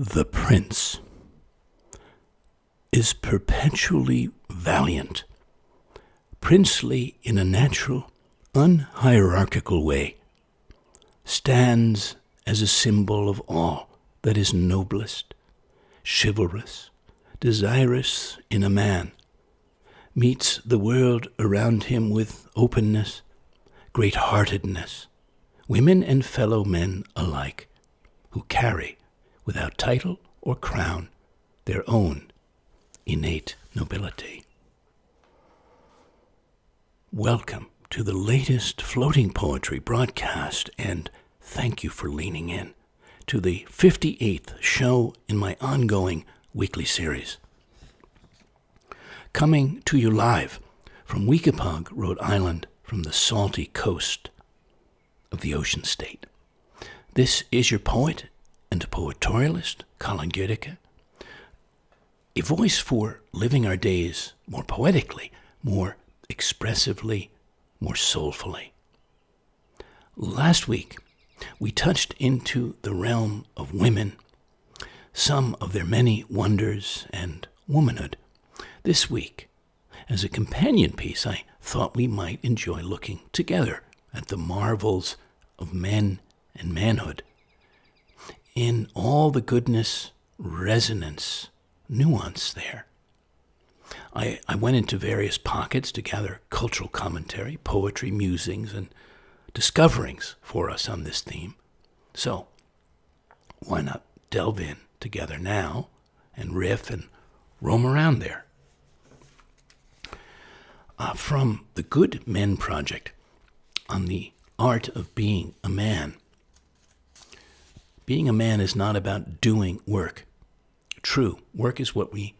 The prince is perpetually valiant, princely in a natural, unhierarchical way, stands as a symbol of all that is noblest, chivalrous, desirous in a man, meets the world around him with openness, great-heartedness, women and fellow men alike, who carry, without title or crown, their own innate nobility. Welcome to the latest floating poetry broadcast, and thank you for leaning in to the 58th show in my ongoing weekly series. Coming to you live from Weekapaug, Rhode Island, from the salty coast of the ocean state. This is your poet and poetorialist, Colin Goedecke, a voice for living our days more poetically, more expressively, more soulfully. Last week, we touched into the realm of women, some of their many wonders and womanhood. This week, as a companion piece, I thought we might enjoy looking together at the marvels of men and manhood in all the goodness, resonance, nuance there. I went into various pockets to gather cultural commentary, poetry, musings, and discoverings for us on this theme. So, why not delve in together now and riff and roam around there? From the Good Men Project on the art of being a man. Being a man is not about doing work. True, work is what we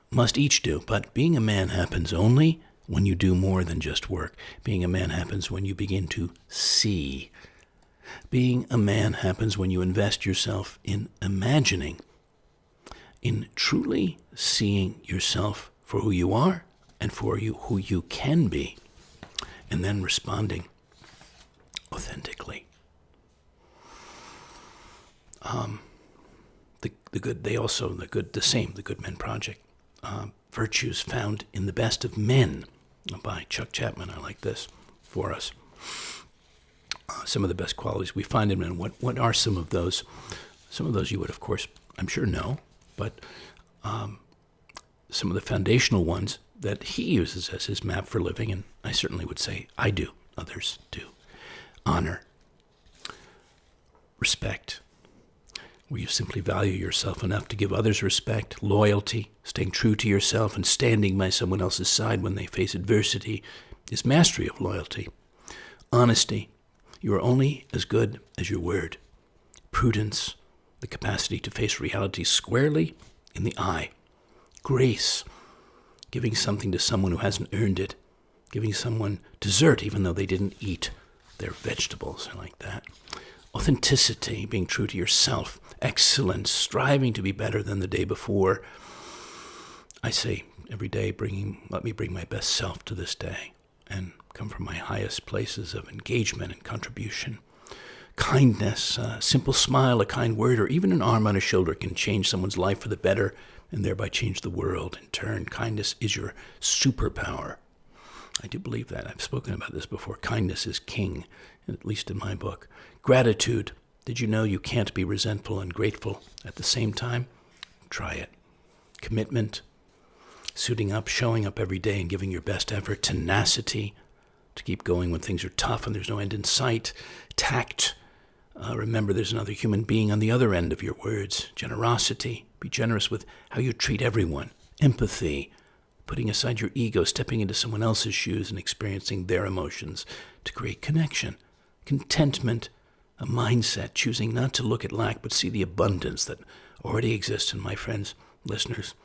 must each do, but being a man happens only when you do more than just work. Being a man happens when you begin to see. Being a man happens when you invest yourself in imagining, in truly seeing yourself for who you are and for who you can be, and then responding authentically. The Good Men Project. Virtues Found in the Best of Men by Chuck Chapman. I like this for us. Some of the best qualities we find in men. What are some of those? Some of those you would, of course, I'm sure know, but some of the foundational ones that he uses as his map for living, and I certainly would say I do, others do. Honor, respect, where you simply value yourself enough to give others respect. Loyalty, staying true to yourself and standing by someone else's side when they face adversity, is mastery of loyalty. Honesty, you are only as good as your word. Prudence, the capacity to face reality squarely in the eye. Grace, giving something to someone who hasn't earned it. Giving someone dessert even though they didn't eat their vegetables. I like that. Authenticity, being true to yourself. Excellence, striving to be better than the day before. I say every day, let me bring my best self to this day and come from my highest places of engagement and contribution. Kindness, a simple smile, a kind word, or even an arm on a shoulder can change someone's life for the better and thereby change the world in turn. Kindness is your superpower. I do believe that. I've spoken about this before. Kindness is king, at least in my book. Gratitude. Did you know you can't be resentful and grateful at the same time? Try it. Commitment. Suiting up, showing up every day and giving your best effort. Tenacity. To keep going when things are tough and there's no end in sight. Tact. Remember there's another human being on the other end of your words. Generosity. Be generous with how you treat everyone. Empathy. Putting aside your ego, stepping into someone else's shoes and experiencing their emotions to create connection. Contentment, a mindset, choosing not to look at lack but see the abundance that already exists in my friends, listeners.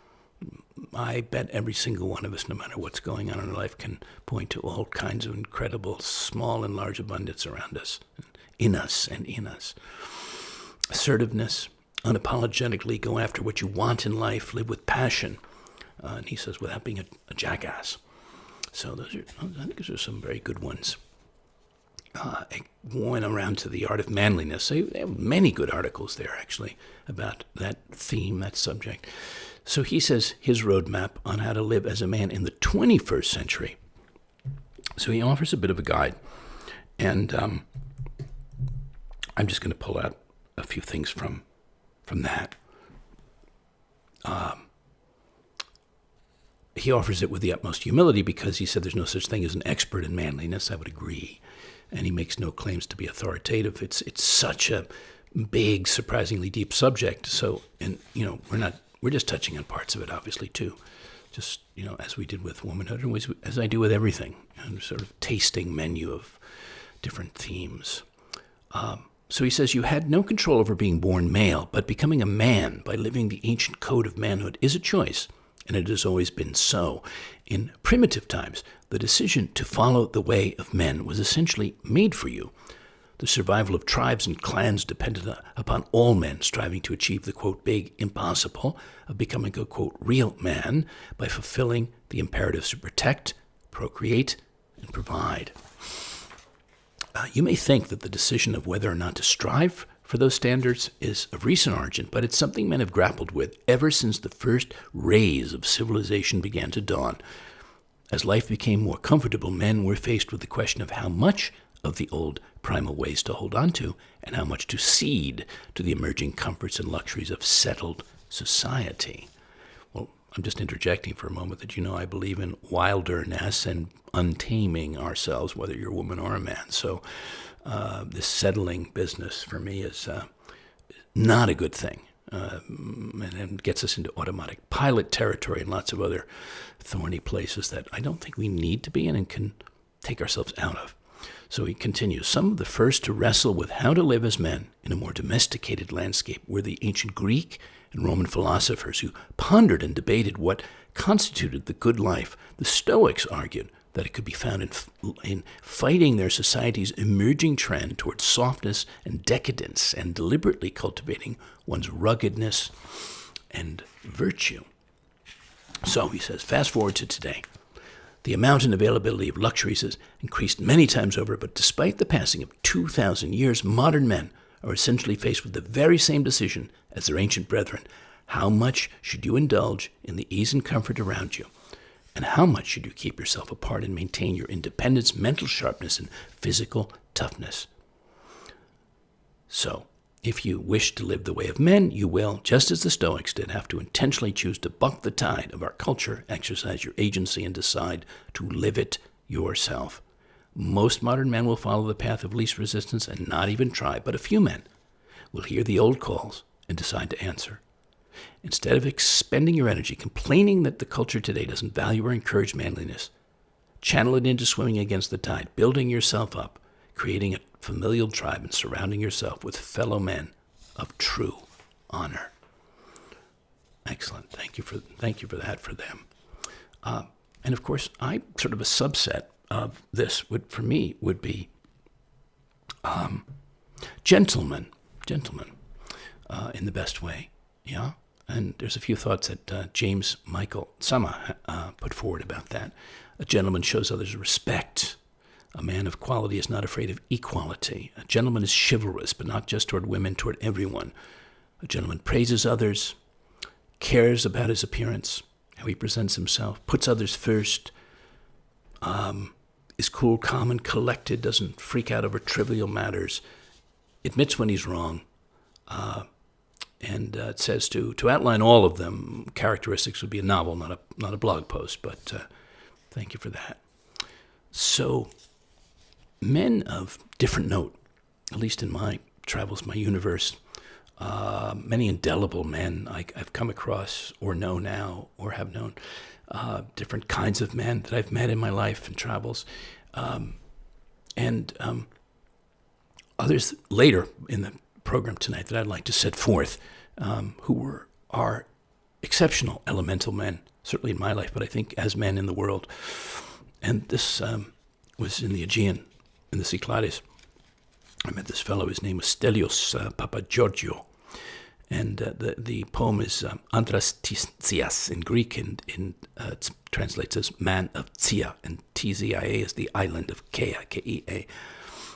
I bet every single one of us, no matter what's going on in our life, can point to all kinds of incredible small and large abundance around us, in us and in us. Assertiveness, unapologetically go after what you want in life, live with passion. And he says, without being a jackass. So I think those are some very good ones. went around to the art of manliness. So they have many good articles there, actually, about that theme, that subject. So he says his roadmap on how to live as a man in the 21st century. So he offers a bit of a guide. And I'm just going to pull out a few things from that. He offers it with the utmost humility because he said there's no such thing as an expert in manliness. I would agree. And he makes no claims to be authoritative. It's such a big, surprisingly deep subject. So, and we're just touching on parts of it, obviously, too. Just, as we did with womanhood, and as I do with everything, and sort of tasting menu of different themes. So he says, you had no control over being born male, but becoming a man by living the ancient code of manhood is a choice, and it has always been so. In primitive times, the decision to follow the way of men was essentially made for you. The survival of tribes and clans depended upon all men striving to achieve the, quote, big impossible of becoming a, quote, real man by fulfilling the imperatives to protect, procreate, and provide. You may think that the decision of whether or not to strive for those standards is of recent origin, but it's something men have grappled with ever since the first rays of civilization began to dawn. As life became more comfortable, men were faced with the question of how much of the old primal ways to hold on to and how much to cede to the emerging comforts and luxuries of settled society. Well, I'm just interjecting for a moment that I believe in wilderness and untaming ourselves, whether you're a woman or a man. So this settling business for me is not a good thing. And gets us into automatic pilot territory and lots of other thorny places that I don't think we need to be in and can take ourselves out of. So he continues, some of the first to wrestle with how to live as men in a more domesticated landscape were the ancient Greek and Roman philosophers who pondered and debated what constituted the good life. The Stoics argued that it could be found in fighting their society's emerging trend towards softness and decadence and deliberately cultivating one's ruggedness and virtue. So he says, fast forward to today. The amount and availability of luxuries has increased many times over, but despite the passing of 2,000 years, modern men are essentially faced with the very same decision as their ancient brethren. How much should you indulge in the ease and comfort around you? And how much should you keep yourself apart and maintain your independence, mental sharpness, and physical toughness? So, if you wish to live the way of men, you will, just as the Stoics did, have to intentionally choose to buck the tide of our culture, exercise your agency, and decide to live it yourself. Most modern men will follow the path of least resistance and not even try, but a few men will hear the old calls and decide to answer. Instead of expending your energy complaining that the culture today doesn't value or encourage manliness, channel it into swimming against the tide, building yourself up, creating a familial tribe, and surrounding yourself with fellow men of true honor. Excellent. Thank you for that for them. And of course, sort of a subset of this would be gentlemen in the best way. Yeah. And there's a few thoughts that James Michael Sama put forward about that. A gentleman shows others respect. A man of quality is not afraid of equality. A gentleman is chivalrous, but not just toward women, toward everyone. A gentleman praises others, cares about his appearance, how he presents himself, puts others first, is cool, calm, and collected, doesn't freak out over trivial matters, admits when he's wrong, and it says to outline all of them, characteristics would be a novel, not a blog post, but thank you for that. So, men of different note, at least in my travels, my universe, many indelible men I've come across or know now or have known, different kinds of men that I've met in my life and travels, and others later in the program tonight that I'd like to set forth, who are exceptional elemental men, certainly in my life, but I think as men in the world. And this was in the Aegean, in the Cyclades. I met this fellow, his name was Stelios Papageorgiou, and the poem is Andrastizias in Greek, and it translates as Man of Tzia, and Tzia is the island of Kea, Kea.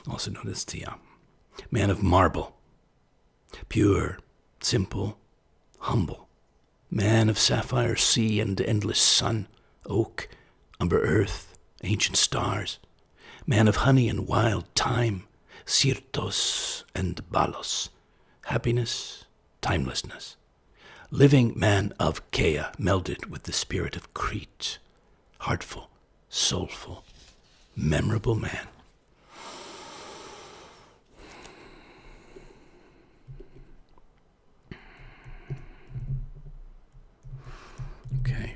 also known as the man of marble. Pure, simple, humble. Man of sapphire sea and endless sun, oak, umber earth, ancient stars. Man of honey and wild thyme, Syrtos and Balos. Happiness, timelessness. Living man of Chaea, melded with the spirit of Crete. Heartful, soulful, memorable man. Okay.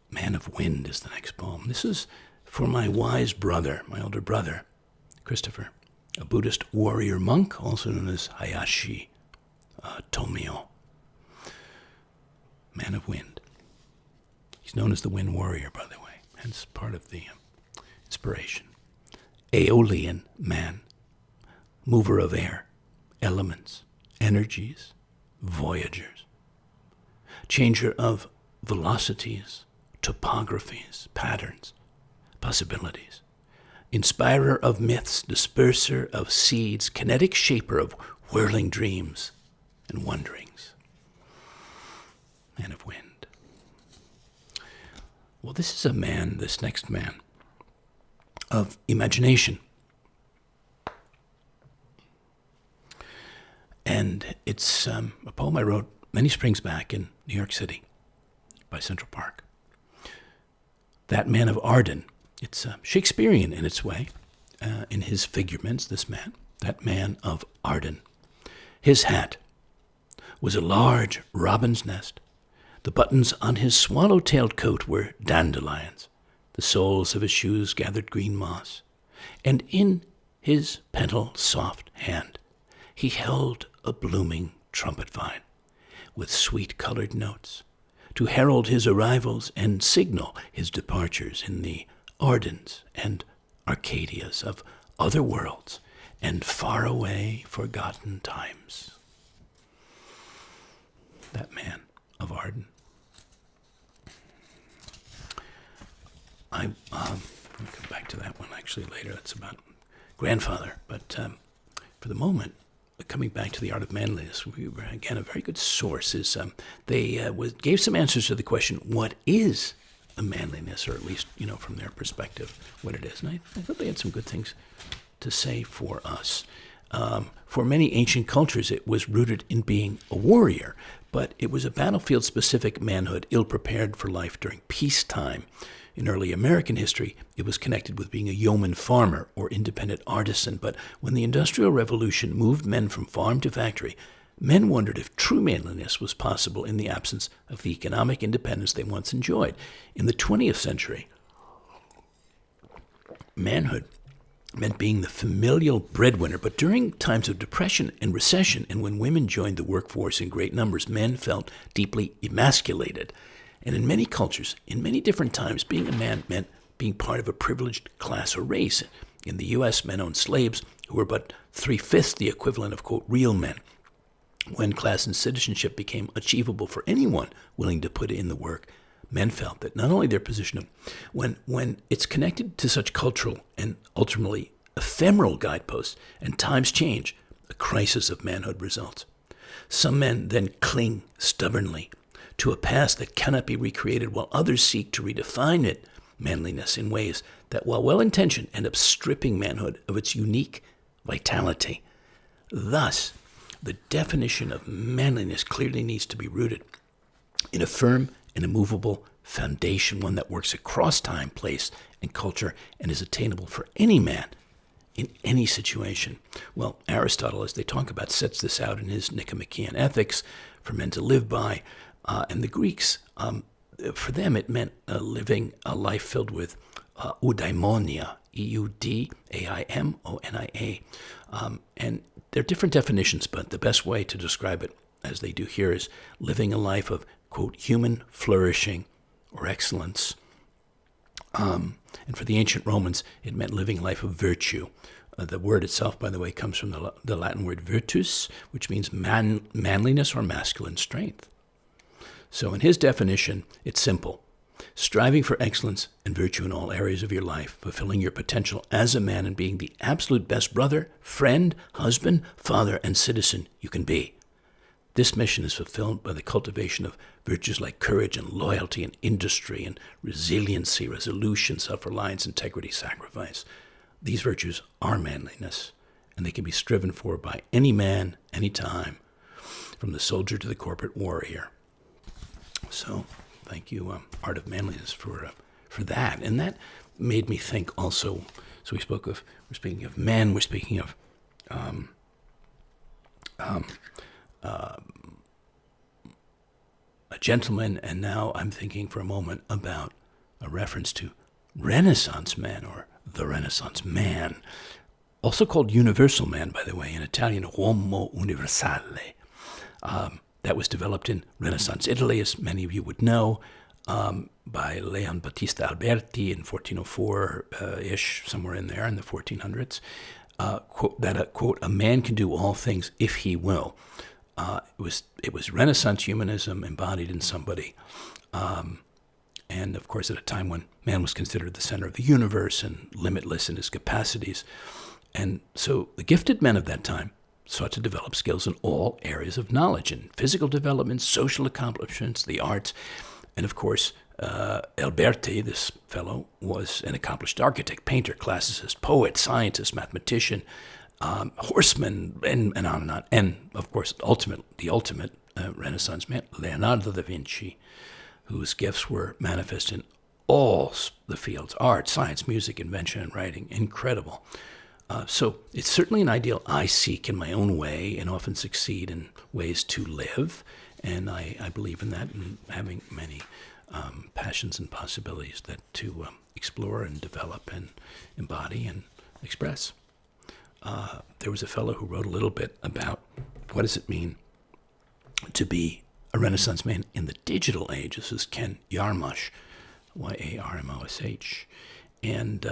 Man of Wind is the next poem. This is for my wise brother, my older brother, Christopher, a Buddhist warrior monk, also known as Hayashi Tomio. Man of Wind. He's known as the Wind Warrior, by the way, hence part of the inspiration. Aeolian man, mover of air, elements, energies, voyagers. Changer of velocities, topographies, patterns, possibilities. Inspirer of myths, disperser of seeds, kinetic shaper of whirling dreams and wonderings. Man of Wind. Well, this is a man, this next man, of imagination. And it's a poem I wrote many springs back in New York City by Central Park. That Man of Arden. It's Shakespearean in its way, in his figurements, this man, that Man of Arden. His hat was a large robin's nest. The buttons on his swallow-tailed coat were dandelions. The soles of his shoes gathered green moss. And in his petal-soft hand, he held a blooming trumpet vine with sweet-colored notes to herald his arrivals and signal his departures in the Ardens and Arcadias of other worlds and faraway forgotten times. That Man of Arden. I'll come back to that one actually later. That's about grandfather. But for the moment, coming back to the art of manliness, we were, again, a very good source is they gave some answers to the question, what is a manliness, or at least, from their perspective, what it is. And I thought they had some good things to say for us. For many ancient cultures, it was rooted in being a warrior, but it was a battlefield-specific manhood, ill-prepared for life during peacetime. In early American history, it was connected with being a yeoman farmer or independent artisan, but when the Industrial Revolution moved men from farm to factory, men wondered if true manliness was possible in the absence of the economic independence they once enjoyed. In the 20th century, manhood meant being the familial breadwinner, but during times of depression and recession, and when women joined the workforce in great numbers, men felt deeply emasculated. And in many cultures, in many different times, being a man meant being part of a privileged class or race. In the U.S., men owned slaves who were but 3/5 the equivalent of, quote, real men. When class and citizenship became achievable for anyone willing to put in the work, men felt that not only their position of, when it's connected to such cultural and ultimately ephemeral guideposts, and times change, a crisis of manhood results. Some men then cling stubbornly to a past that cannot be recreated, while others seek to redefine it, manliness, in ways that, while well-intentioned, end up stripping manhood of its unique vitality. Thus, the definition of manliness clearly needs to be rooted in a firm and immovable foundation, one that works across time, place, and culture, and is attainable for any man in any situation. Well, Aristotle, as they talk about, sets this out in his Nicomachean Ethics for men to live by. And the Greeks, for them, it meant living a life filled with eudaimonia, eudaimonia. And there are different definitions, but the best way to describe it, as they do here, is living a life of, quote, human flourishing or excellence. And for the ancient Romans, it meant living a life of virtue. The word itself, by the way, comes from the Latin word virtus, which means manliness or masculine strength. So in his definition, it's simple. striving for excellence and virtue in all areas of your life, fulfilling your potential as a man and being the absolute best brother, friend, husband, father, and citizen you can be. This mission is fulfilled by the cultivation of virtues like courage and loyalty and industry and resiliency, resolution, self-reliance, integrity, sacrifice. These virtues are manliness, and they can be striven for by any man, any time, from the soldier to the corporate warrior. So, thank you, Art of Manliness, for that. And that made me think also. So we're speaking of men, we're speaking of a gentleman, and now I'm thinking for a moment about a reference to Renaissance man, or the Renaissance man, also called universal man, by the way, in Italian, uomo universale. That was developed in Renaissance Italy, as many of you would know, by Leon Battista Alberti in 1404-ish, somewhere in there, in the 1400s. Quote, a man can do all things if he will. It was Renaissance humanism embodied in somebody. And of course, at a time when man was considered the center of the universe and limitless in his capacities. And so the gifted men of that time sought to develop skills in all areas of knowledge, in physical development, social accomplishments, the arts. And of course, Alberti, this fellow, was an accomplished architect, painter, classicist, poet, scientist, mathematician, horseman, and on and on. And of course, the ultimate Renaissance man, Leonardo Da Vinci, whose gifts were manifest in all the fields: art, science, music, invention, and writing. Incredible. So it's certainly an ideal I seek in my own way and often succeed in ways to live. And I believe in that, and having many passions and possibilities that to explore and develop and embody and express. There was a fellow who wrote a little bit about what does it mean to be a Renaissance man in the digital age. This is Ken Yarmosh, Yarmosh. And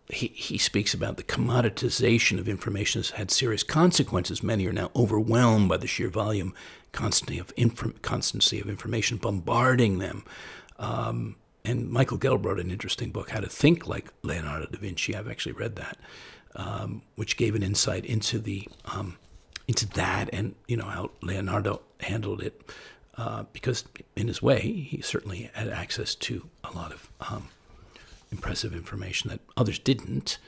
he speaks about the commoditization of information has had serious consequences. Many are now overwhelmed by the sheer volume, constancy of information bombarding them. And Michael Gelb wrote an interesting book, How to Think Like Leonardo da Vinci. I've actually read that, which gave an insight into that, and how Leonardo handled it, because in his way he certainly had access to a lot of impressive information that others didn't.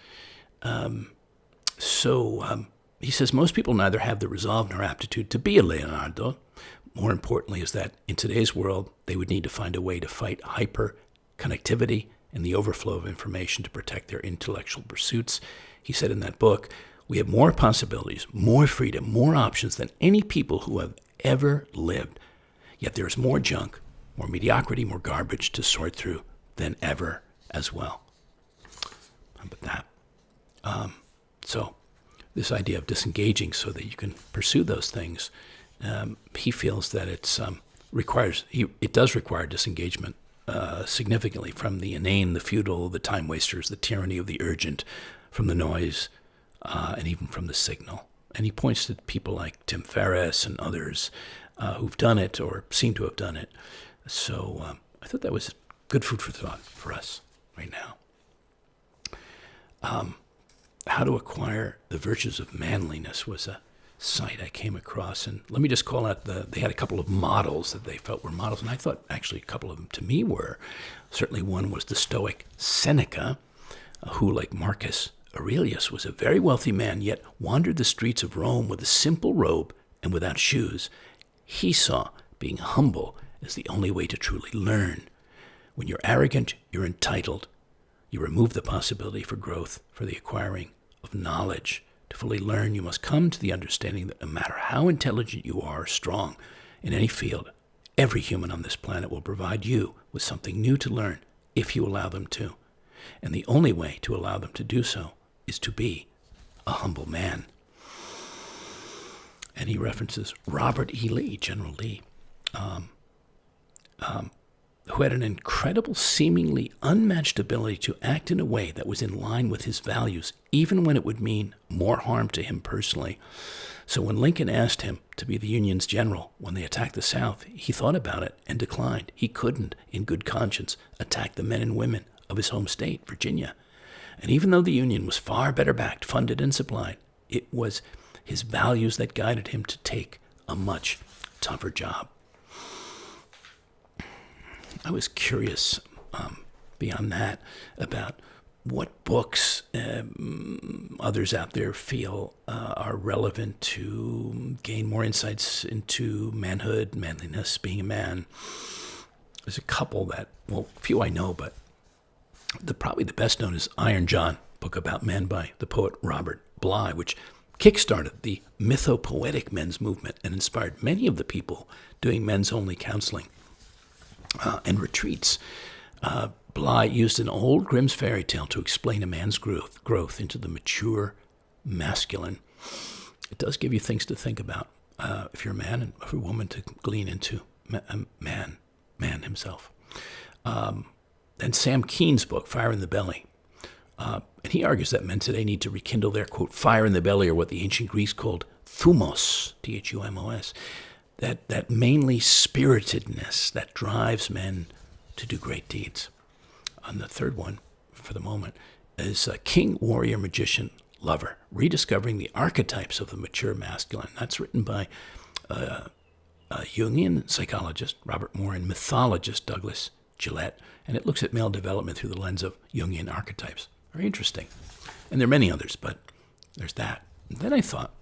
So he says most people neither have the resolve nor aptitude to be a Leonardo. More importantly is that in today's world, they would need to find a way to fight hyper-connectivity and the overflow of information to protect their intellectual pursuits. He said in that book, we have more possibilities, more freedom, more options than any people who have ever lived. Yet there is more junk, more mediocrity, more garbage to sort through than ever as well. How about that? So this idea of disengaging so that you can pursue those things, he feels that it does require disengagement significantly from the inane, the futile, the time wasters, the tyranny of the urgent, from the noise, and even from the signal. And he points to people like Tim Ferriss and others who've done it or seem to have done it. So I thought that was good food for thought for us right now. How to Acquire the Virtues of Manliness was a site I came across. And let me just call out they had a couple of models that they felt were models. And I thought actually a couple of them to me were. Certainly one was the Stoic Seneca, who, like Marcus Aurelius, was a very wealthy man, yet wandered the streets of Rome with a simple robe and without shoes. He saw being humble as the only way to truly learn. When you're arrogant, you're entitled. You remove the possibility for growth, for the acquiring of knowledge. To fully learn, you must come to the understanding that no matter how intelligent you are or strong in any field, every human on this planet will provide you with something new to learn if you allow them to. And the only way to allow them to do so is to be a humble man. And he references Robert E. Lee, General Lee, who had an incredible, seemingly unmatched ability to act in a way that was in line with his values, even when it would mean more harm to him personally. So when Lincoln asked him to be the Union's general when they attacked the South, he thought about it and declined. He couldn't, in good conscience, attack the men and women of his home state, Virginia. And even though the Union was far better backed, funded, and supplied, it was his values that guided him to take a much tougher job. I was curious, beyond that, about what books others out there feel are relevant to gain more insights into manhood, manliness, being a man. There's a couple that, well, few I know, but probably the best known is Iron John, book about men by the poet Robert Bly, which kickstarted the mythopoetic men's movement and inspired many of the people doing men's-only counseling and retreats. Bly used an old Grimm's fairy tale to explain a man's growth into the mature masculine. It does give you things to think about if you're a man, and if you're a woman to glean into man himself. And Sam Keen's book, Fire in the Belly. And he argues that men today need to rekindle their, quote, fire in the belly, or what the ancient Greeks called thumos, Thumos, that mainly spiritedness that drives men to do great deeds. And the third one, for the moment, is King, Warrior, Magician, Lover, Rediscovering the Archetypes of the Mature Masculine. That's written by a Jungian psychologist, Robert Moore, and mythologist, Douglas Gillette, and it looks at male development through the lens of Jungian archetypes. Very interesting. And there are many others, but there's that. And then I thought,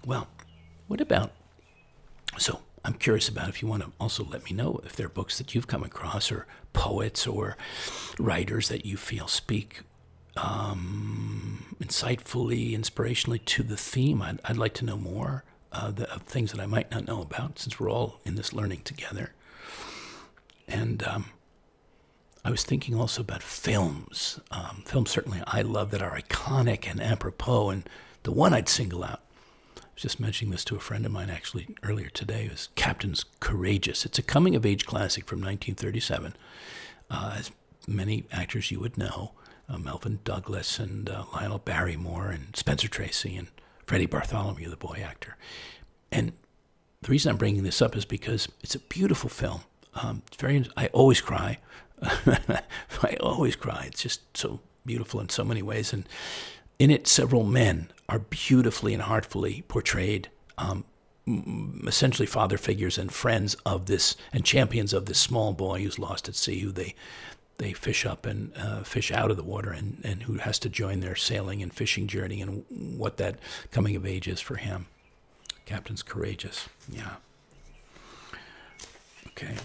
well, what about, so I'm curious about if you want to also let me know if there are books that you've come across, or poets or writers that you feel speak insightfully, inspirationally to the theme. I'd like to know more of things that I might not know about, since we're all in this learning together. And I was thinking also about films. Films certainly I love that are iconic and apropos, and the one I'd single out, I was just mentioning this to a friend of mine actually earlier today, was Captain's Courageous. It's a coming-of-age classic from 1937. As many actors you would know, Melvin Douglas and Lionel Barrymore and Spencer Tracy and Freddie Bartholomew, the boy actor. And the reason I'm bringing this up is because it's a beautiful film. I always cry. I always cry. It's just so beautiful in so many ways. And in it, several men are beautifully and heartfully portrayed, essentially father figures and friends of this, and champions of this small boy who's lost at sea, who they fish up and fish out of the water, and who has to join their sailing and fishing journey, and what that coming of age is for him. Captain's Courageous. Yeah. Okay.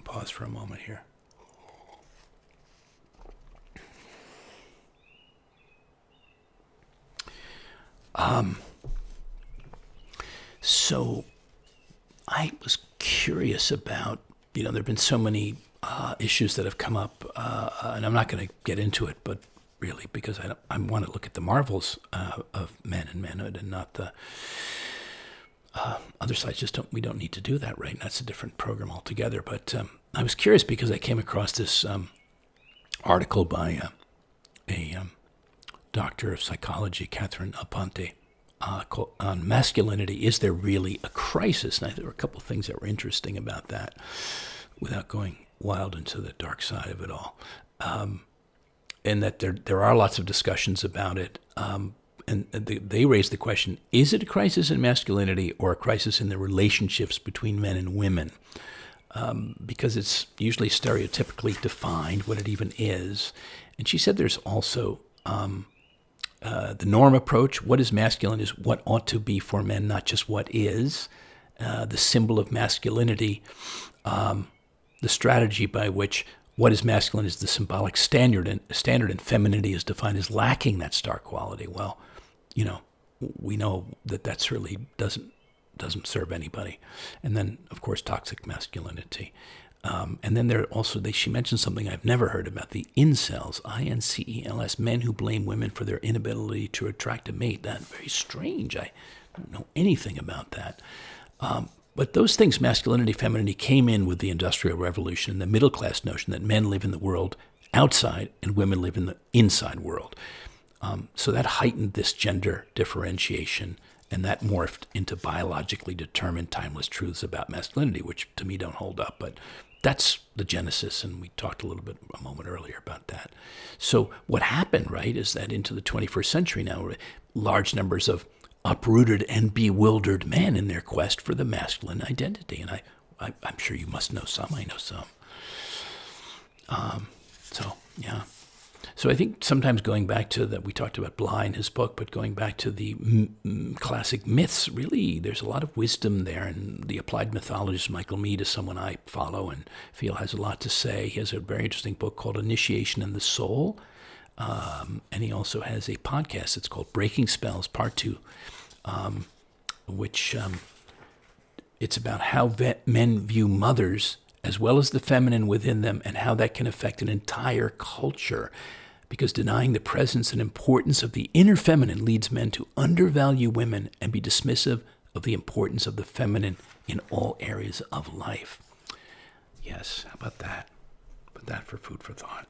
Pause for a moment here. So I was curious about, there have been so many issues that have come up, and I'm not going to get into it, but really because I want to look at the marvels of men and manhood, and not the other sides. We don't need to do that right now. That's a different program altogether. But I was curious because I came across this article by a doctor of psychology, Catherine Aponte, on masculinity. Is there really a crisis? And there were a couple of things that were interesting about that, without going wild into the dark side of it all. And that there are lots of discussions about it. And they raise the question, is it a crisis in masculinity or a crisis in the relationships between men and women? Because it's usually stereotypically defined what it even is. And she said there's also the norm approach. What is masculine is what ought to be for men, not just what is. The symbol of masculinity, the strategy by which what is masculine is the symbolic standard, and femininity is defined as lacking that star quality. Well, we know that certainly doesn't serve anybody. And then, of course, toxic masculinity. And then she mentioned something I've never heard about, the incels, INCELS, men who blame women for their inability to attract a mate. That's very strange. I don't know anything about that. But those things, masculinity, femininity, came in with the Industrial Revolution and the middle class notion that men live in the world outside and women live in the inside world. So that heightened this gender differentiation, and that morphed into biologically determined timeless truths about masculinity, which to me don't hold up. But that's the genesis, and we talked a little bit a moment earlier about that. So what happened, right, is that into the 21st century now, large numbers of uprooted and bewildered men in their quest for the masculine identity. And I'm sure you must know some. I know some. Yeah. So I think sometimes going back to that, we talked about Bly in his book, but going back to the classic myths, really, there's a lot of wisdom there. And the applied mythologist Michael Meade is someone I follow and feel has a lot to say. He has a very interesting book called Initiation in the Soul. And he also has a podcast. It's called Breaking Spells, Part 2, which it's about how men view mothers as well as the feminine within them and how that can affect an entire culture. Because denying the presence and importance of the inner feminine leads men to undervalue women and be dismissive of the importance of the feminine in all areas of life. Yes, how about that? Put that for food for thought.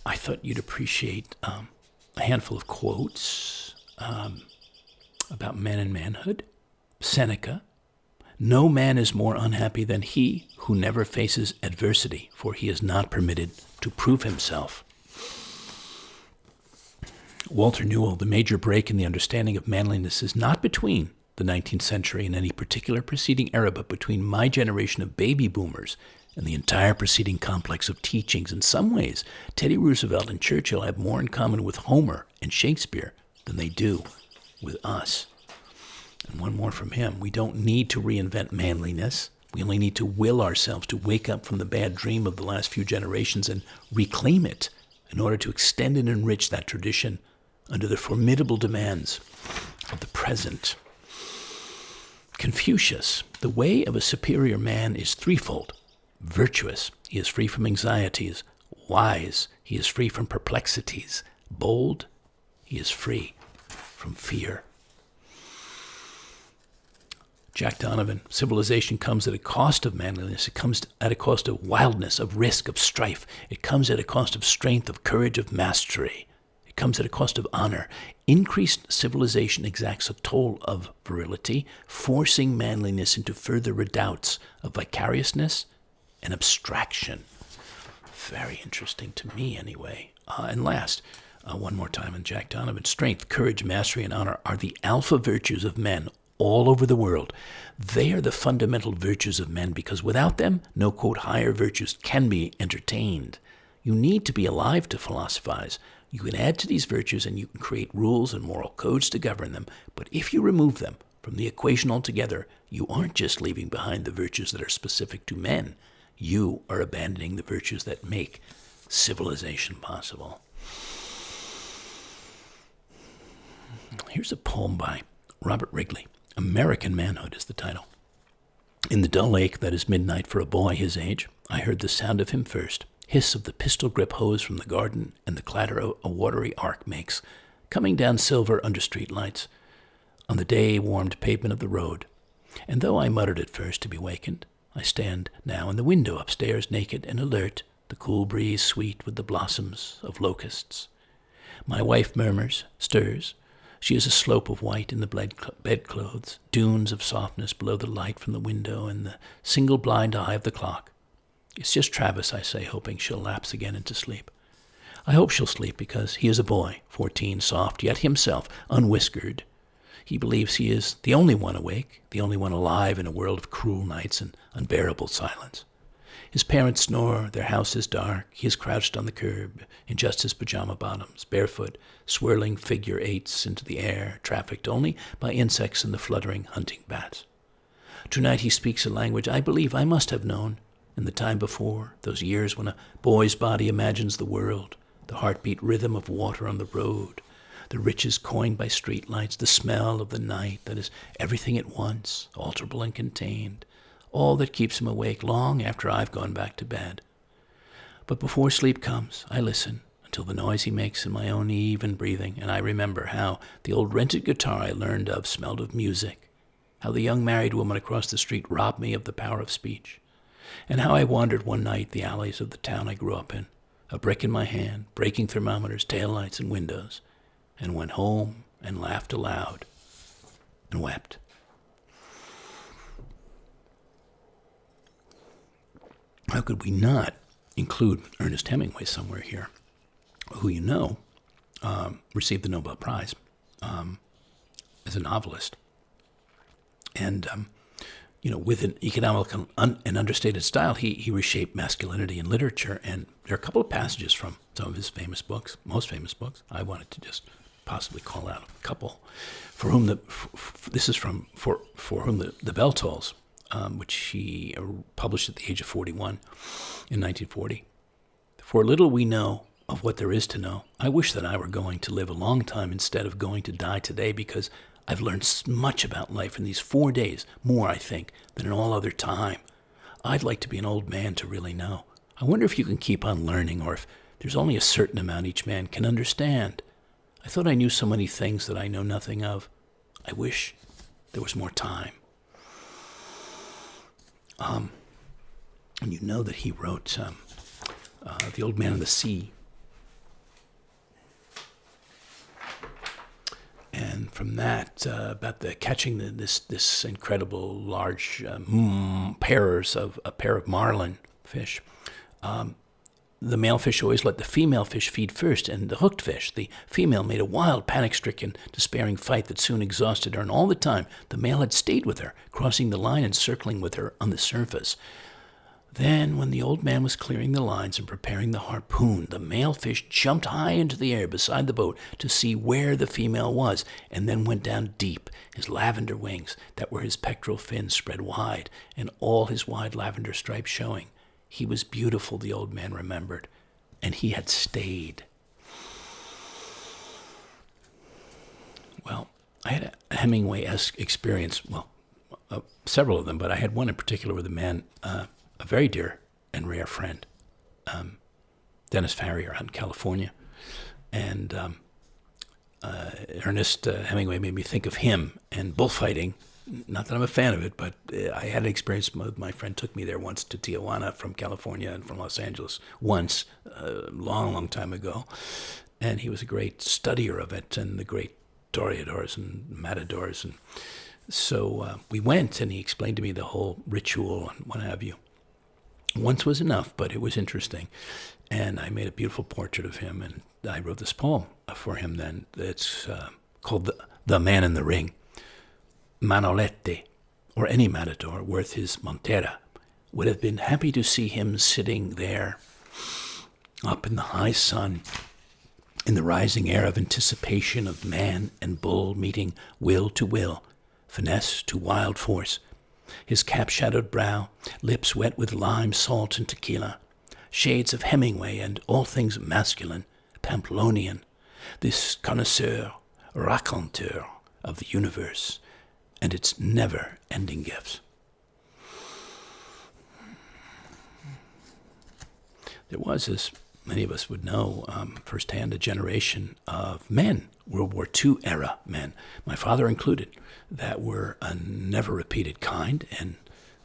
I thought you'd appreciate a handful of quotes about men and manhood. Seneca: "No man is more unhappy than he who never faces adversity, for he is not permitted to prove himself." Walter Newell: "The major break in the understanding of manliness is not between the 19th century and any particular preceding era, but between my generation of baby boomers and the entire preceding complex of teachings. In some ways, Teddy Roosevelt and Churchill have more in common with Homer and Shakespeare than they do with us." And one more from him: "We don't need to reinvent manliness. We only need to will ourselves to wake up from the bad dream of the last few generations and reclaim it in order to extend and enrich that tradition under the formidable demands of the present." Confucius: "The way of a superior man is threefold. Virtuous, he is free from anxieties. Wise, he is free from perplexities. Bold, he is free from fear." Jack Donovan: "Civilization comes at a cost of manliness. It comes at a cost of wildness, of risk, of strife. It comes at a cost of strength, of courage, of mastery. It comes at a cost of honor. Increased civilization exacts a toll of virility, forcing manliness into further redoubts of vicariousness and abstraction." Very interesting to me, anyway. And last, one more time on Jack Donovan: "Strength, courage, mastery, and honor are the alpha virtues of men all over the world. They are the fundamental virtues of men because without them, no, quote, higher virtues can be entertained. You need to be alive to philosophize. You can add to these virtues and you can create rules and moral codes to govern them. But if you remove them from the equation altogether, you aren't just leaving behind the virtues that are specific to men. You are abandoning the virtues that make civilization possible." Here's a poem by Robert Wrigley. "American Manhood" is the title. "In the dull lake that is midnight for a boy his age, I heard the sound of him first, hiss of the pistol-grip hose from the garden, and the clatter a watery arc makes, coming down silver under street lights, on the day-warmed pavement of the road. And though I muttered at first to be wakened, I stand now in the window upstairs naked and alert, the cool breeze sweet with the blossoms of locusts. My wife murmurs, stirs. She is a slope of white in the bedclothes, dunes of softness below the light from the window and the single blind eye of the clock. It's just Travis, I say, hoping she'll lapse again into sleep. I hope she'll sleep because he is a boy, 14, soft, yet himself, unwhiskered. He believes he is the only one awake, the only one alive in a world of cruel nights and unbearable silence. His parents snore, their house is dark, he is crouched on the curb, in just his pajama bottoms, barefoot, swirling figure eights into the air, trafficked only by insects and the fluttering hunting bats. Tonight he speaks a language I believe I must have known in the time before, those years when a boy's body imagines the world, the heartbeat rhythm of water on the road, the riches coined by streetlights, the smell of the night that is everything at once, alterable and contained, all that keeps him awake long after I've gone back to bed. But before sleep comes, I listen until the noise he makes in my own even breathing, and I remember how the old rented guitar I learned of smelled of music, how the young married woman across the street robbed me of the power of speech, and how I wandered one night the alleys of the town I grew up in, a brick in my hand, breaking thermometers, taillights, and windows, and went home and laughed aloud and wept. How could we not include Ernest Hemingway somewhere here, who you know received the Nobel Prize as a novelist? And, with an economical and understated style, he reshaped masculinity in literature. And there are a couple of passages from some of his famous books, most famous books. I wanted to just possibly call out a couple. For whom the bell tolls, which he published at the age of 41 in 1940. For little we know of what there is to know. I wish that I were going to live a long time instead of going to die today, because I've learned much about life in these 4 days, more, I think, than in all other time. I'd like to be an old man to really know. I wonder if you can keep on learning, or if there's only a certain amount each man can understand. I thought I knew so many things that I know nothing of. I wish there was more time. And you know that he wrote The Old Man and the Sea. And from that, about the catching this incredible large pairs of a pair of marlin fish. The male fish always let the female fish feed first, and the hooked fish, the female, made a wild, panic-stricken, despairing fight that soon exhausted her. And all the time, the male had stayed with her, crossing the line and circling with her on the surface. Then, when the old man was clearing the lines and preparing the harpoon, the male fish jumped high into the air beside the boat to see where the female was, and then went down deep, his lavender wings, that were his pectoral fins, spread wide, and all his wide lavender stripes showing. He was beautiful, the old man remembered, and he had stayed. Well, I had a Hemingway-esque experience, several of them, but I had one in particular with a man, a very dear and rare friend, Dennis Farrier out in California. And Ernest Hemingway made me think of him and bullfighting. Not that I'm a fan of it, but I had an experience. My friend took me there once to Tijuana from California and from Los Angeles once, a long, long time ago. And he was a great studier of it, and the great toreadors and matadors. And so we went, and he explained to me the whole ritual and what have you. Once was enough, but it was interesting. And I made a beautiful portrait of him, and I wrote this poem for him then. It's called The Man in the Ring. Manolete, or any matador worth his montera, would have been happy to see him sitting there up in the high sun, in the rising air of anticipation of man and bull meeting will to will, finesse to wild force, his cap-shadowed brow, lips wet with lime, salt, and tequila, shades of Hemingway and all things masculine, Pamplonian, this connoisseur, raconteur of the universe, and its never-ending gifts. There was, as many of us would know firsthand, a generation of men, World War II era men, my father included, that were a never-repeated kind, and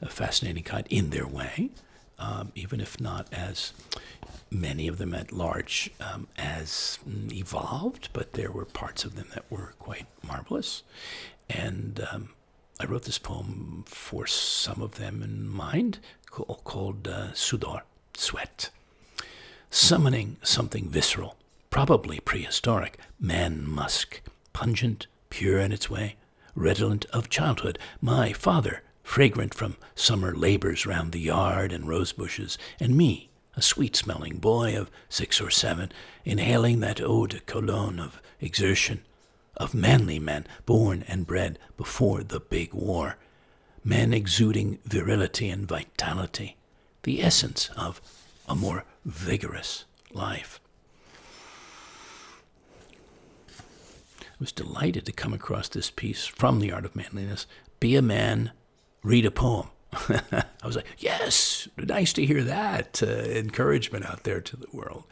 a fascinating kind in their way, even if not as many of them at large as evolved, but there were parts of them that were quite marvelous. And I wrote this poem for some of them in mind, called Sudor, Sweat. Summoning something visceral, probably prehistoric, man musk, pungent, pure in its way, redolent of childhood, my father, fragrant from summer labors round the yard and rose bushes, and me, a sweet-smelling boy of 6 or 7, inhaling that eau de cologne of exertion, of manly men born and bred before the big war, men exuding virility and vitality, the essence of a more vigorous life. I was delighted to come across this piece from The Art of Manliness, Be a Man, Read a Poem. I was like, yes, nice to hear that encouragement out there to the world.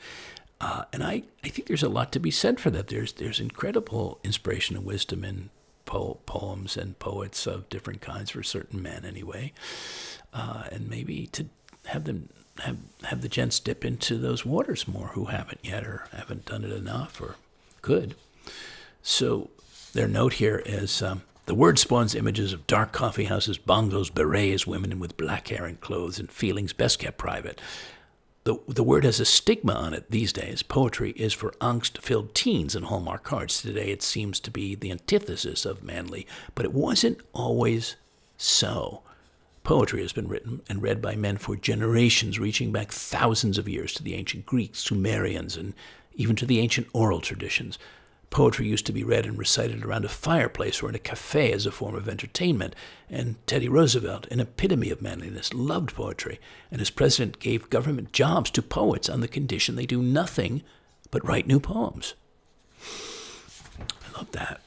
And I think there's a lot to be said for that. There's incredible inspiration and wisdom in poems and poets of different kinds for certain men anyway, and maybe to have them have the gents dip into those waters more who haven't yet or haven't done it enough or could. So their note here is, the word spawns images of dark coffee houses, bongos, berets, women with black hair and clothes, and feelings best kept private. The word has a stigma on it these days. Poetry is for angst-filled teens and Hallmark cards. Today it seems to be the antithesis of manly, but it wasn't always so. Poetry has been written and read by men for generations, reaching back thousands of years to the ancient Greeks, Sumerians, and even to the ancient oral traditions. Poetry used to be read and recited around a fireplace or in a cafe as a form of entertainment, and Teddy Roosevelt, an epitome of manliness, loved poetry, and as president gave government jobs to poets on the condition they do nothing but write new poems. I love that.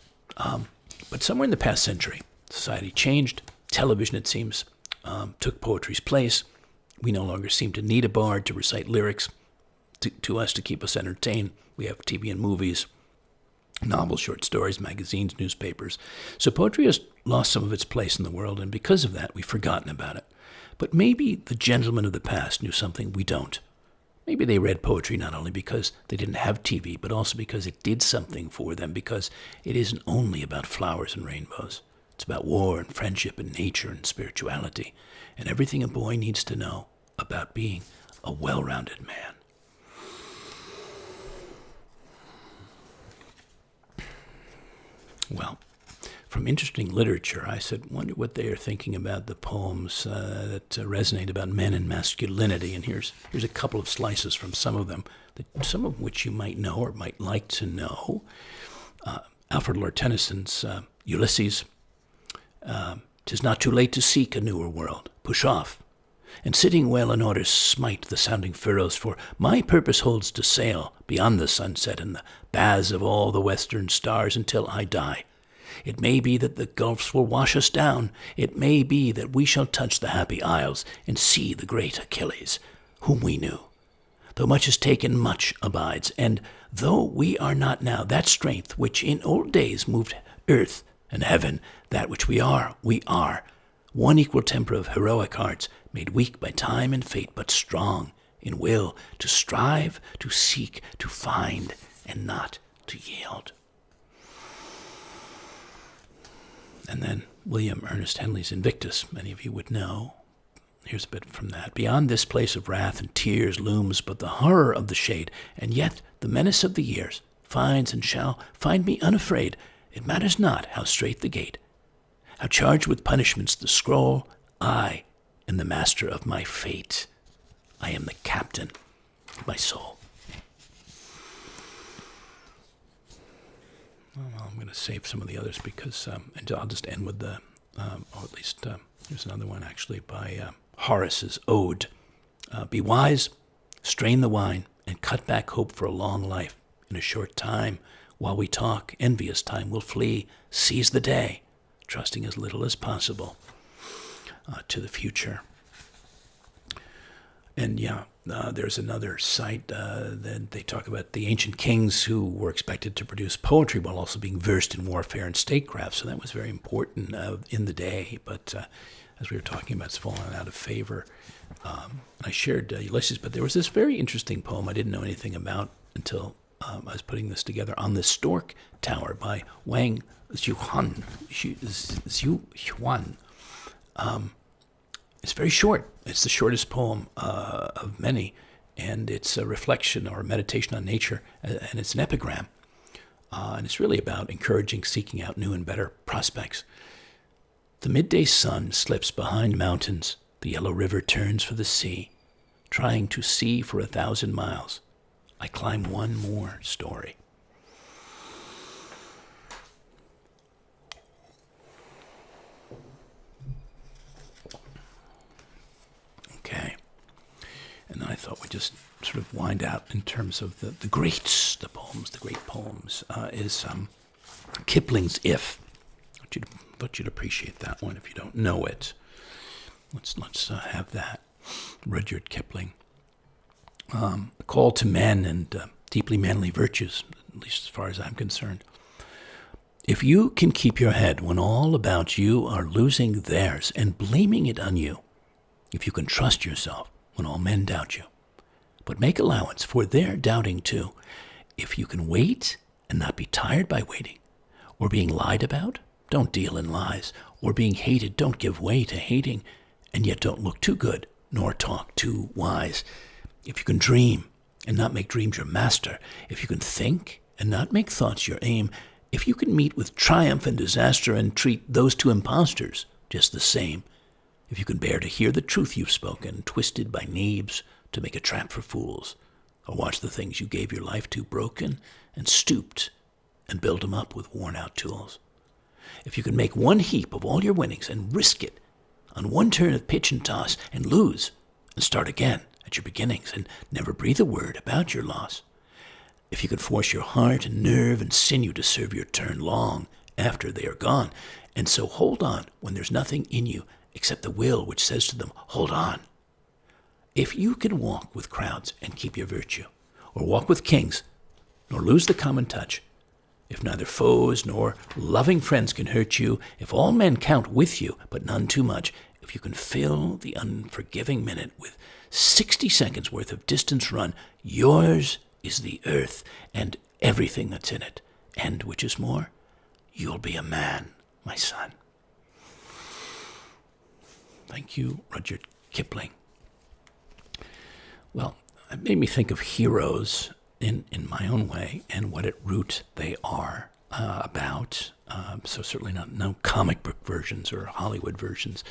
But somewhere in the past century, society changed. Television, it seems, took poetry's place. We no longer seem to need a bard to recite lyrics to us to keep us entertained. We have TV and movies, novels, short stories, magazines, newspapers. So poetry has lost some of its place in the world, and because of that, we've forgotten about it. But maybe the gentlemen of the past knew something we don't. Maybe they read poetry not only because they didn't have TV, but also because it did something for them, because it isn't only about flowers and rainbows. It's about war and friendship and nature and spirituality, and everything a boy needs to know about being a well-rounded man. Well, from interesting literature, I said, wonder what they are thinking about the poems that resonate about men and masculinity. And here's a couple of slices from some of them, some of which you might know or might like to know. Alfred Lord Tennyson's Ulysses. "'Tis not too late to seek a newer world. Push off, and sitting well in order smite the sounding furrows, for my purpose holds to sail beyond the sunset and the baths of all the western stars until I die. It may be that the gulfs will wash us down. It may be that we shall touch the happy isles and see the great Achilles, whom we knew. Though much is taken, much abides, and though we are not now that strength which in old days moved earth and heaven, that which we are, one equal temper of heroic hearts, made weak by time and fate, but strong in will to strive, to seek, to find, and not to yield." And then William Ernest Henley's Invictus, many of you would know. Here's a bit from that. "Beyond this place of wrath and tears looms but the horror of the shade, and yet the menace of the years finds and shall find me unafraid. It matters not how strait the gate, how charged with punishments the scroll, I am the master of my fate. I am the captain of my soul." Well, I'm going to save some of the others because, and I'll just end with or at least here's another one actually by Horace's Ode. "Be wise, strain the wine, and cut back hope for a long life. In a short time, while we talk, envious time will flee. Seize the day, trusting as little as possible to the future." And there's another site that they talk about the ancient kings who were expected to produce poetry while also being versed in warfare and statecraft. So that was very important in the day. But as we were talking about, it's fallen out of favor. I shared Ulysses, but there was this very interesting poem I didn't know anything about until I was putting this together, On the Stork Tower by Wang Zhuan. It's very short. It's the shortest poem of many, and it's a reflection or a meditation on nature, and it's an epigram. And it's really about encouraging, seeking out new and better prospects. "The midday sun slips behind mountains. The yellow river turns for the sea. Trying to see for 1,000 miles, I climb one more story." Okay. And I thought we'd just sort of wind out in terms of the great poems, is Kipling's If. I thought you'd appreciate that one if you don't know it. Let's have that. Rudyard Kipling. A call to men and deeply manly virtues, at least as far as I'm concerned. If you can keep your head when all about you are losing theirs and blaming it on you, if you can trust yourself when all men doubt you, but make allowance for their doubting too, if you can wait and not be tired by waiting, or being lied about, don't deal in lies, or being hated, don't give way to hating, and yet don't look too good, nor talk too wise. If you can dream and not make dreams your master, if you can think and not make thoughts your aim, if you can meet with triumph and disaster and treat those two impostors just the same, if you can bear to hear the truth you've spoken, twisted by knaves to make a trap for fools, or watch the things you gave your life to broken and stooped and build them up with worn-out tools. If you can make one heap of all your winnings and risk it on one turn of pitch and toss and lose and start again at your beginnings and never breathe a word about your loss, if you can force your heart and nerve and sinew to serve your turn long after they are gone, and so hold on when there's nothing in you except the will which says to them, hold on. If you can walk with crowds and keep your virtue, or walk with kings, nor lose the common touch, if neither foes nor loving friends can hurt you, if all men count with you, but none too much, if you can fill the unforgiving minute with 60 seconds worth of distance run, yours is the earth and everything that's in it. And, which is more, you'll be a man, my son. Thank you, Rudyard Kipling. Well, it made me think of heroes in my own way and what at root they are about. So certainly not no comic book versions or Hollywood versions.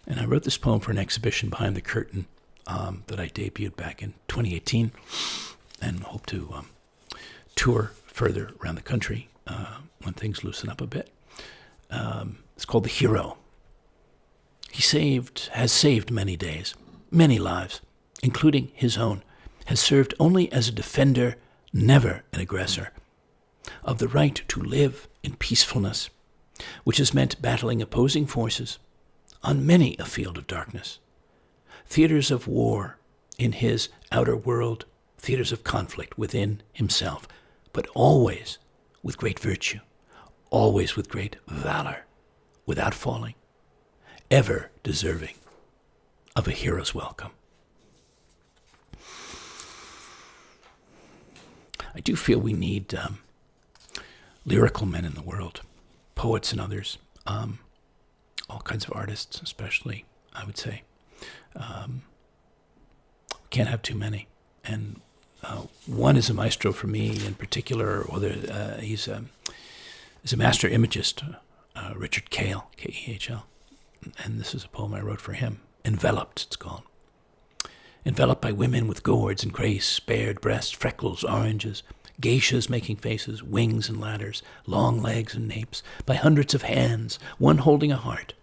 And I wrote this poem for an exhibition behind the curtain that I debuted back in 2018 and hope to tour further around the country when things loosen up a bit. It's called The Hero. He has saved many days, many lives, including his own, has served only as a defender, never an aggressor, of the right to live in peacefulness, which has meant battling opposing forces on many a field of darkness, theaters of war in his outer world, theaters of conflict within himself, but always with great virtue, always with great valor, without falling, ever deserving of a hero's welcome. I do feel we need lyrical men in the world, poets and others, all kinds of artists especially, I would say. Can't have too many. And one is a maestro for me in particular, he's a master imagist, Richard Kahl, K-E-H-L. And this is a poem I wrote for him. Enveloped, it's called. Enveloped by women with gourds and grace, bared breasts, freckles, oranges, geishas making faces, wings and ladders, long legs and napes, by hundreds of hands, one holding a heart,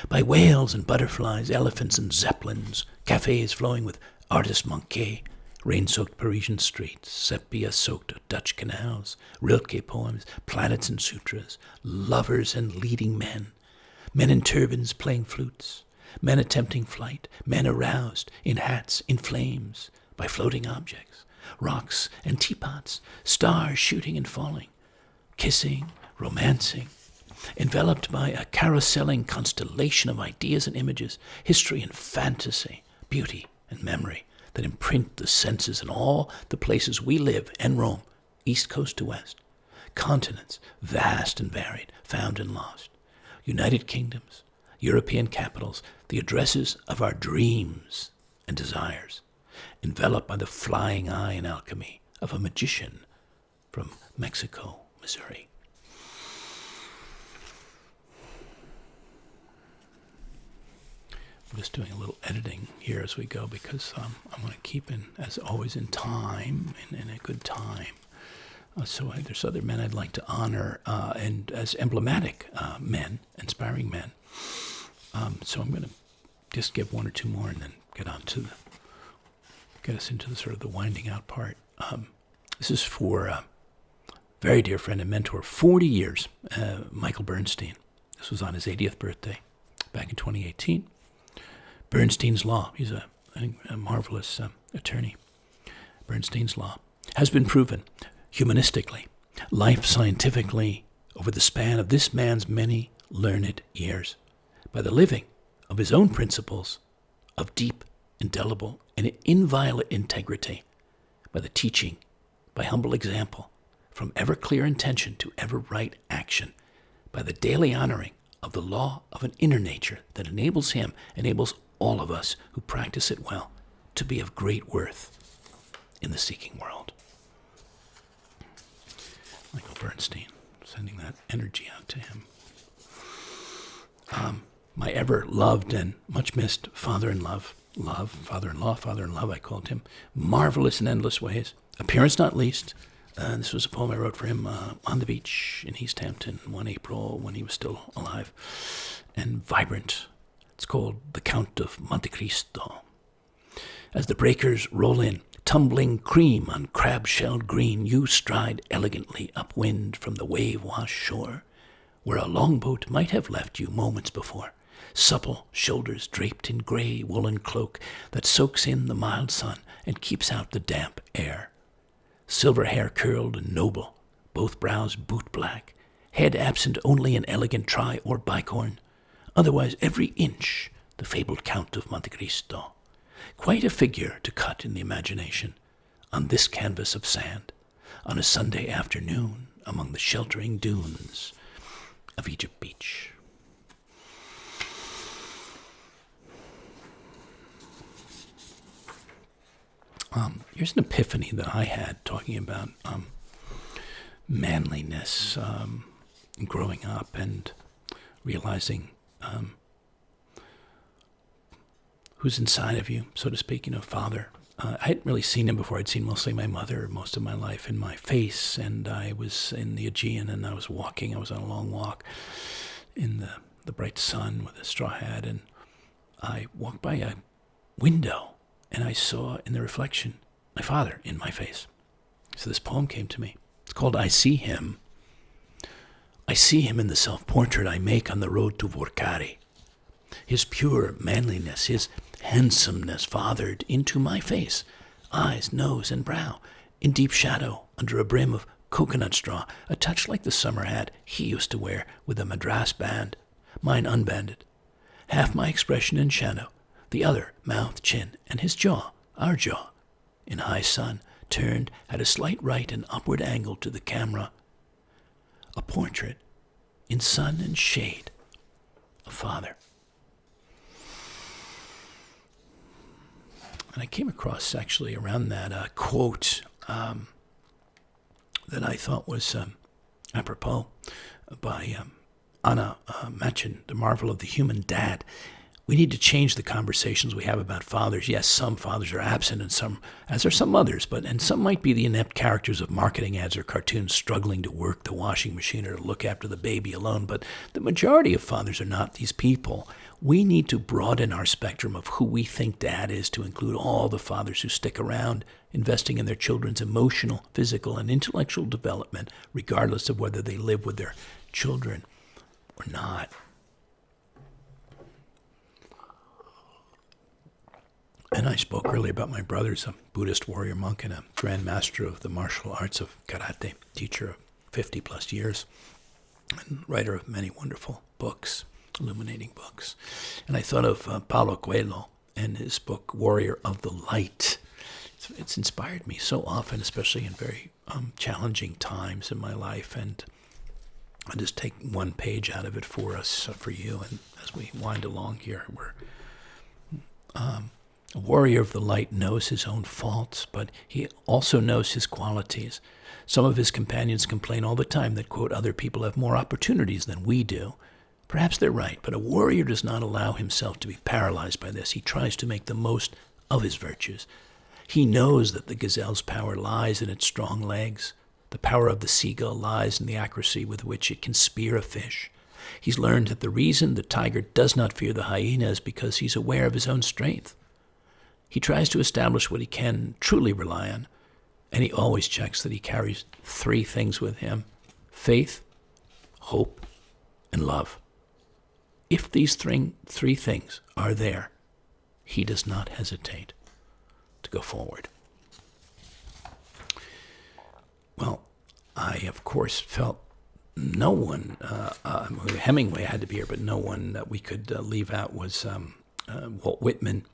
by whales and butterflies, elephants and zeppelins, cafes flowing with artist Monte, rain-soaked Parisian streets, sepia-soaked Dutch canals, Rilke poems, planets and sutras, lovers and leading men in turbans playing flutes, men attempting flight, men aroused in hats in flames by floating objects, rocks and teapots, stars shooting and falling, kissing, romancing, enveloped by a carouseling constellation of ideas and images, history and fantasy, beauty and memory that imprint the senses in all the places we live and roam, east coast to west, continents vast and varied, found and lost, United Kingdoms, European capitals, the addresses of our dreams and desires, enveloped by the flying eye and alchemy of a magician from Mexico, Missouri. I'm just doing a little editing here as we go because I want to keep as always, in time, in a good time. So there's other men I'd like to honor and as emblematic men, inspiring men. So I'm going to just give one or two more and then get us into the sort of the winding out part. This is for a very dear friend and mentor, 40 years, Michael Bernstein. This was on his 80th birthday back in 2018. Bernstein's Law. He's a marvelous attorney. Bernstein's Law has been proven humanistically, life scientifically, over the span of this man's many learned years, by the living of his own principles of deep, indelible, and inviolate integrity, by the teaching, by humble example, from ever clear intention to ever right action, by the daily honoring of the law of an inner nature that enables him, enables all of us who practice it well, to be of great worth in the seeking world. Michael Bernstein, sending that energy out to him. My ever-loved and much-missed father-in-law, I called him, marvelous in endless ways, appearance not least. This was a poem I wrote for him on the beach in East Hampton one April when he was still alive and vibrant. It's called The Count of Monte Cristo. As the breakers roll in, tumbling cream on crab-shelled green, you stride elegantly upwind from the wave-washed shore, where a longboat might have left you moments before, supple shoulders draped in gray woolen cloak that soaks in the mild sun and keeps out the damp air. Silver hair curled and noble, both brows boot black, head absent only an elegant tri or bicorn, otherwise every inch the fabled Count of Monte Cristo. Quite a figure to cut in the imagination on this canvas of sand, on a Sunday afternoon among the sheltering dunes of Egypt Beach. Here's an epiphany that I had talking about manliness, growing up and realizing who's inside of you, so to speak, father. I hadn't really seen him before. I'd seen mostly my mother most of my life in my face, and I was in the Aegean, and I was on a long walk in the bright sun with a straw hat, and I walked by a window, and I saw in the reflection my father in my face. So this poem came to me. It's called I See Him. I see him in the self-portrait I make on the road to Vorkari. His pure manliness, his handsomeness fathered into my face, eyes, nose, and brow, in deep shadow under a brim of coconut straw, a touch like the summer hat he used to wear with a madras band, mine unbanded. Half my expression in shadow, the other mouth, chin, and his jaw, our jaw, in high sun, turned at a slight right and upward angle to the camera. A portrait, in sun and shade, of father. And I came across, actually, around that quote that I thought was apropos by Anna Machin, The Marvel of the Human Dad. We need to change the conversations we have about fathers. Yes, some fathers are absent, and some, as are some mothers, and some might be the inept characters of marketing ads or cartoons struggling to work the washing machine or to look after the baby alone. But the majority of fathers are not these people. We need to broaden our spectrum of who we think dad is to include all the fathers who stick around, investing in their children's emotional, physical, and intellectual development, regardless of whether they live with their children or not. And I spoke earlier about my brother's a Buddhist warrior monk and a grand master of the martial arts of karate, teacher of 50 plus years, and writer of many wonderful books, illuminating books. And I thought of Paulo Coelho and his book, Warrior of the Light. It's inspired me so often, especially in very challenging times in my life. And I'll just take one page out of it for us, for you. And as we wind along here, a warrior of the light knows his own faults, but he also knows his qualities. Some of his companions complain all the time that, quote, other people have more opportunities than we do. Perhaps they're right, but a warrior does not allow himself to be paralyzed by this. He tries to make the most of his virtues. He knows that the gazelle's power lies in its strong legs. The power of the seagull lies in the accuracy with which it can spear a fish. He's learned that the reason the tiger does not fear the hyena is because he's aware of his own strength. He tries to establish what he can truly rely on, and he always checks that he carries three things with him: faith, hope, and love. If these three things are there, he does not hesitate to go forward. Well, I, of course, felt no one, Hemingway had to be here, but no one that we could leave out was Walt Whitman.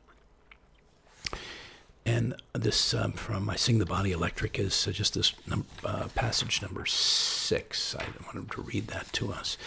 And this from I Sing the Body Electric is just this passage number 6. I wanted to read that to us.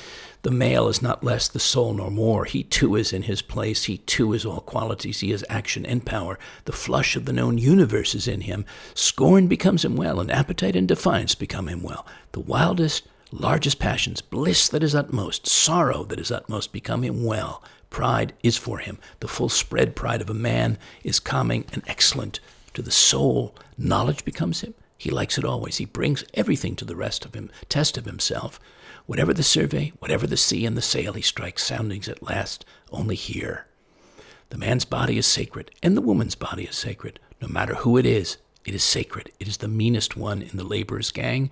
The male is not less the soul nor more. He too is in his place. He too is all qualities. He is action and power. The flush of the known universe is in him. Scorn becomes him well, and appetite and defiance become him well. The wildest, largest passions, bliss that is utmost, sorrow that is utmost become him well. Pride is for him. The full spread pride of a man is calming and excellent to the soul. Knowledge becomes him. He likes it always. He brings everything to the rest of him, test of himself. Whatever the survey, whatever the sea and the sail, he strikes soundings at last, only here. The man's body is sacred, and the woman's body is sacred. No matter who it is sacred. It is the meanest one in the laborer's gang.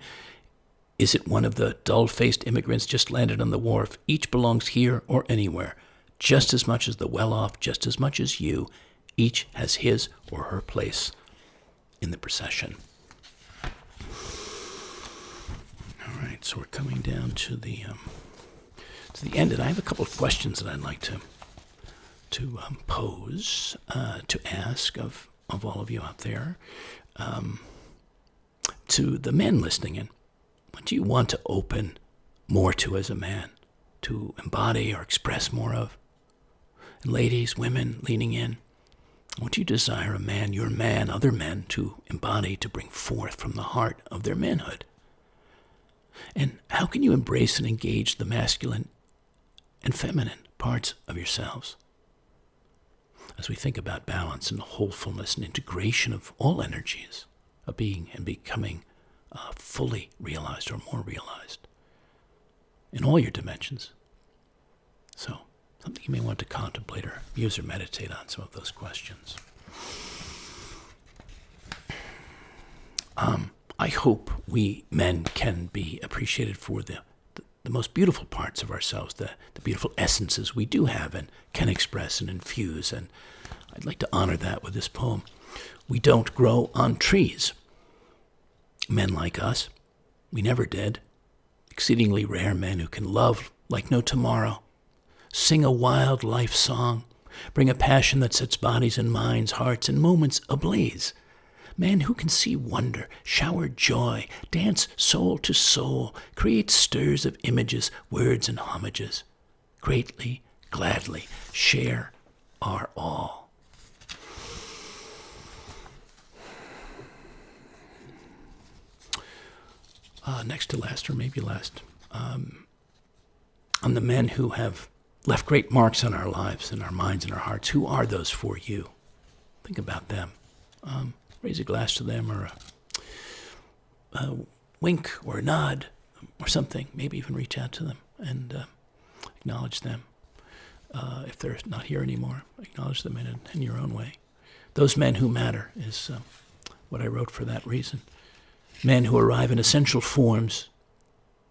Is it one of the dull-faced immigrants just landed on the wharf? Each belongs here or anywhere. Just as much as the well-off, just as much as you. Each has his or her place in the procession. All right, so we're coming down to the end, and I have a couple of questions that I'd like to pose, to ask of all of you out there, to the men listening in. What do you want to open more to as a man, to embody or express more of? And ladies, women leaning in, what do you desire a man, your man, other men to embody, to bring forth from the heart of their manhood? And how can you embrace and engage the masculine and feminine parts of yourselves? As we think about balance and wholefulness and integration of all energies of being and becoming fully realized or more realized in all your dimensions. So, something you may want to contemplate or muse or meditate on some of those questions. I hope we men can be appreciated for the most beautiful parts of ourselves, the beautiful essences we do have and can express and infuse. And I'd like to honor that with this poem. We don't grow on trees. Men like us, we never did. Exceedingly rare men who can love like no tomorrow. Sing a wild life song. Bring a passion that sets bodies and minds, hearts and moments ablaze. Men who can see wonder, shower joy, dance soul to soul, create stirs of images, words and homages. Greatly, gladly share our all. Next to last, or maybe last, on the men who have left great marks on our lives and our minds and our hearts. Who are those for you? Think about them. Raise a glass to them, or a wink or a nod or something. Maybe even reach out to them and acknowledge them. If they're not here anymore, acknowledge them in your own way. Those men who matter is what I wrote for that reason. Men who arrive in essential forms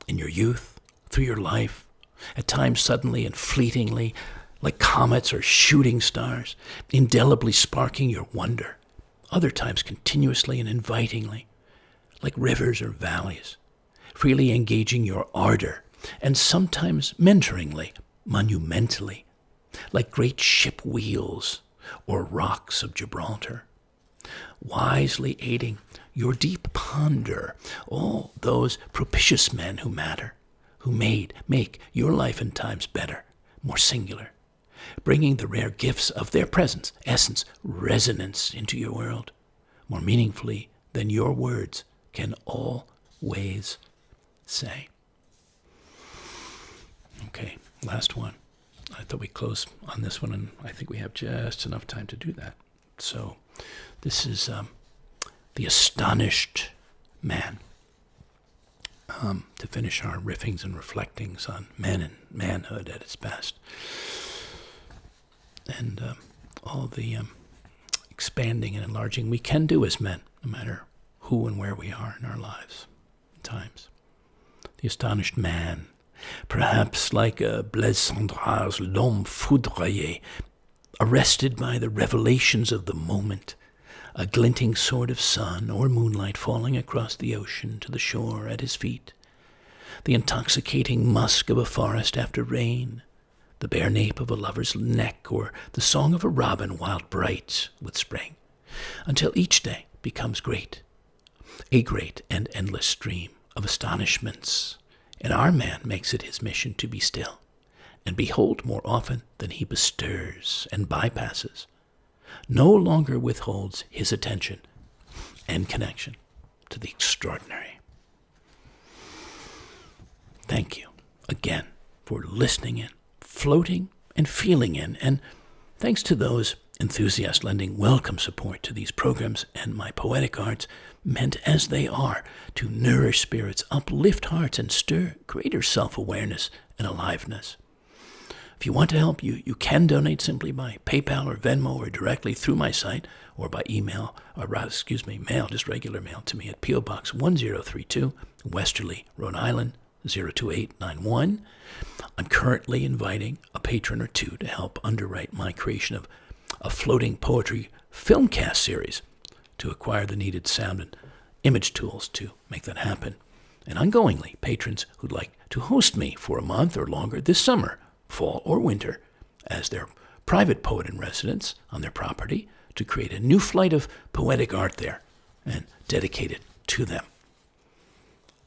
in your youth, through your life, at times suddenly and fleetingly, like comets or shooting stars, indelibly sparking your wonder, other times continuously and invitingly, like rivers or valleys, freely engaging your ardor, and sometimes mentoringly, monumentally, like great ship wheels or rocks of Gibraltar, wisely aiding your deep ponder, all those propitious men who matter, who make your life and times better, more singular, bringing the rare gifts of their presence, essence, resonance into your world, more meaningfully than your words can always say. Okay, last one. I thought we'd close on this one, and I think we have just enough time to do that. So this is the astonished man, to finish our riffings and reflectings on men and manhood at its best. And all the expanding and enlarging we can do as men, no matter who and where we are in our lives and times. The astonished man, perhaps like Blaise Cendrar's L'homme foudroyé, arrested by the revelations of the moment, a glinting sword of sun or moonlight falling across the ocean to the shore at his feet. the intoxicating musk of a forest after rain, the bare nape of a lover's neck, or the song of a robin wild bright with spring, until each day becomes great, a great and endless stream of astonishments, and our man makes it his mission to be still, and behold more often than he bestirs and bypasses, no longer withholds his attention and connection to the extraordinary. Thank you again for listening in, floating and feeling in, and thanks to those enthusiasts lending welcome support to these programs and my poetic arts, meant as they are to nourish spirits, uplift hearts, and stir greater self-awareness and aliveness. If you want to help, you can donate simply by PayPal or Venmo or directly through my site or by email, mail, just regular mail to me at P.O. Box 1032, Westerly, Rhode Island, 02891. I'm currently inviting a patron or two to help underwrite my creation of a floating poetry filmcast series to acquire the needed sound and image tools to make that happen. And ongoingly, patrons who'd like to host me for a month or longer this summer, fall or winter, as their private poet in residence on their property, to create a new flight of poetic art there and dedicate it to them.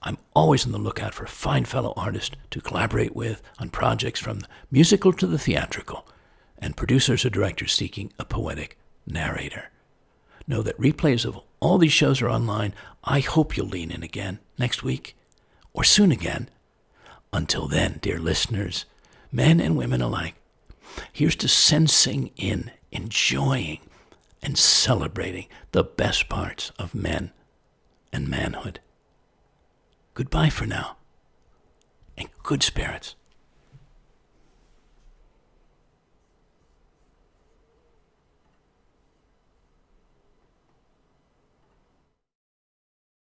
I'm always on the lookout for fine fellow artists to collaborate with on projects from the musical to the theatrical, and producers or directors seeking a poetic narrator. Know that replays of all these shows are online. I hope you'll lean in again next week or soon again. Until then, dear listeners, men and women alike, here's to sensing in, enjoying, and celebrating the best parts of men and manhood. Goodbye for now, and good spirits.